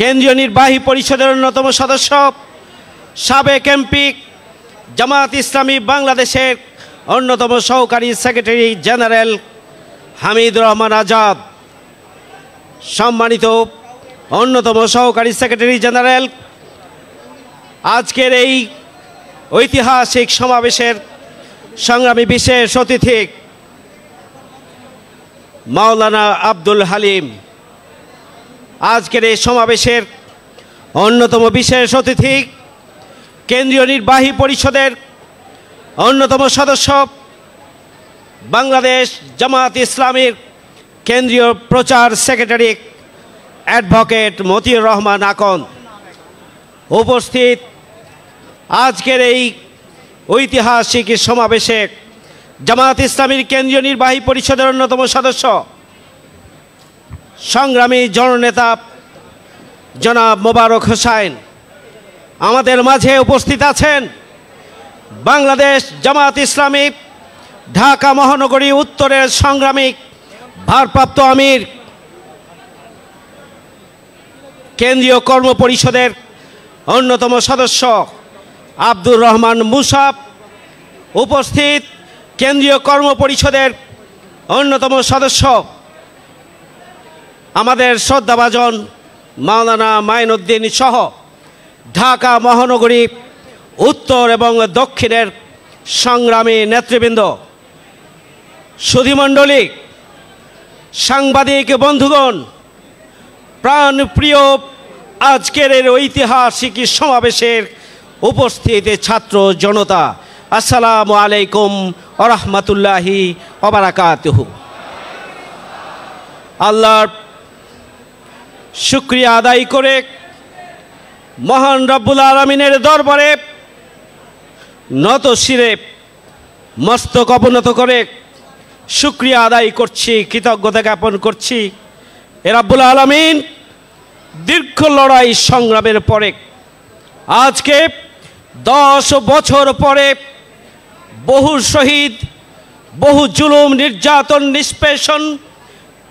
কেন্দ্রীয় নির্বাহী পরিষদের অন্যতম সদস্য, সাবেক এমপি, জামাত-ইসলামী বাংলাদেশের অন্যতম সহকারী সেক্রেটারি জেনারেল হামিদুর রহমান আজাদ, সম্মানিত অন্যতম সহকারী সেক্রেটারি জেনারেল, আজকের এই ঐতিহাসিক সমাবেশের সংগ্রামী বিশেষ অতিথি মাওলানা আব্দুল হালিম, আজকের এই সমাবেশের অন্যতম বিশেষ অতিথি কেন্দ্রীয় নির্বাহী পরিষদের অন্যতম সদস্য, বাংলাদেশ জামাত-ইসলামীর কেন্দ্রীয় প্রচার সেক্রেটারি অ্যাডভোকেট মতিউর রহমান আকন, উপস্থিত আজকের এই ঐতিহাসিক সমাবেশে জামাত-ইসলামীর কেন্দ্রীয় নির্বাহী পরিষদের অন্যতম সদস্য, সংগ্রামী জননেতা জনাব মোবারক হোসাইন, আমাদের মাঝে উপস্থিত আছেন বাংলাদেশ জামাত-ইসলামী ঢাকা মহানগরী উত্তরের সংগ্রামী ভারপ্রাপ্ত আমির, কেন্দ্রীয় কর্ম পরিষদের অন্যতম সদস্য আব্দুর রহমান মুসাব, উপস্থিত কেন্দ্রীয় কর্ম পরিষদের অন্যতম সদস্য আমাদের শ্রদ্ধাভাজন মাওলানা মাইনুদ্দিন সহ ঢাকা মহানগরী উত্তর এবং দক্ষিণের সংগ্রামী নেতৃবৃন্দ, সুধীমণ্ডলী, সাংবাদিক বন্ধুগণ, প্রাণপ্রিয় আজকের এই ঐতিহাসিক সমাবেশের উপস্থিত ছাত্র জনতা, আসসালামু আলাইকুম ওয়া রাহমাতুল্লাহি ওয়া বারাকাতুহু। আল্লাহর শুকরিয়া আদায় করে মহান রব্বুল আলামিনের দরবারে নত শিরে মস্তক অবনত করে শুকরিয়া আদায় করছি, কৃতজ্ঞতা জ্ঞাপন করছি। এ রব্বুল আলামিন দীর্ঘ লড়াই সংগ্রামের পরে আজকে 10 বছর পরে বহু শহীদ, বহু জুলুম, নির্যাতন, নিষ্পেষণ,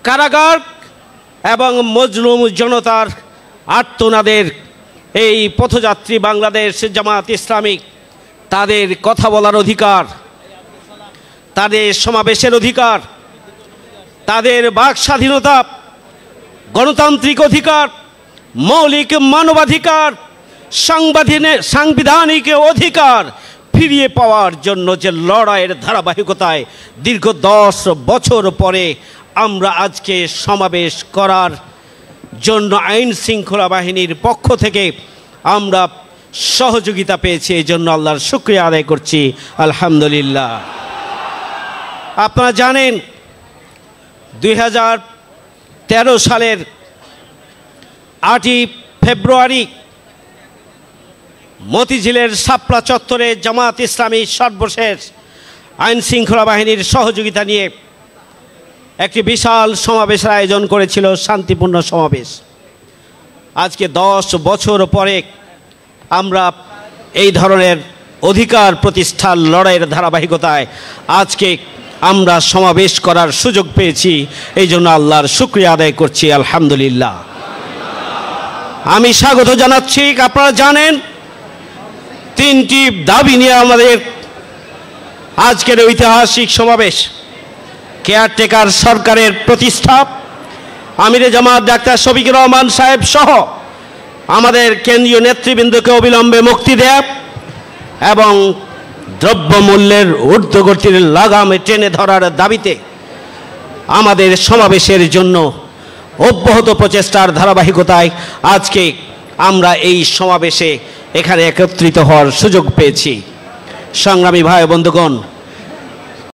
কারাগার এবং মজলুম জনতার আর্তনাদের এই পথযাত্রী বাংলাদেশ জামাত-ইসলামী তাদের কথা বলার অধিকার, তাদের সমাবেশের অধিকার, তাদের বাক স্বাধীনতা, গণতান্ত্রিক অধিকার, মৌলিক মানবাধিকার, সাংবিধানিক অধিকার ফিরিয়ে পাওয়ার জন্য যে লড়াইয়ের ধারাবাহিকতায় দীর্ঘ 10 বছর পরে আমরা আজকে সমাবেশ করার জন্য আইন শৃঙ্খলা বাহিনীর পক্ষ থেকে আমরা সহযোগিতা পেয়েছি, এই জন্য আল্লাহর শুকরিয়া আদায় করছি, আলহামদুলিল্লাহ। আপনারা জানেন 2013 সালের 8ই ফেব্রুয়ারি মতিঝিলের শাপলা চত্বরে জামাত-ইসলামী সর্বশেষ আইন শৃঙ্খলা বাহিনীর সহযোগিতা নিয়ে একটি বিশাল সমাবেশের আয়োজন করেছিল, শান্তিপূর্ণ সমাবেশ। আজকে 10 বছর পরে আমরা এই ধরনের অধিকার প্রতিষ্ঠার লড়াইয়ের ধারাবাহিকতায় আজকে আমরা সমাবেশ করার সুযোগ পেয়েছি, এই জন্য আল্লাহর শুকরিয়া আদায় করছি, আলহামদুলিল্লাহ। আমি স্বাগত জানাচ্ছি। আপনারা জানেন 3টি দাবি নিয়ে আমাদের আজকের ঐতিহাসিক সমাবেশ। কেয়ারটেকার সরকারের প্রতিষ্ঠা, আমিরে জামাত ডাক্তার শফিকুর রহমান সাহেব সহ আমাদের কেন্দ্রীয় নেতৃবৃন্দকে অবিলম্বে মুক্তি দেয়া এবং দ্রব্যমূল্যের ঊর্ধ্বগতির লাগামে টেনে ধরার দাবিতে আমাদের সমাবেশের জন্য অব্যাহত প্রচেষ্টার ধারাবাহিকতায় আজকে আমরা এই সমাবেশে এখানে একত্রিত হওয়ার সুযোগ পেয়েছি। সংগ্রামী ভাই বন্ধুগণ,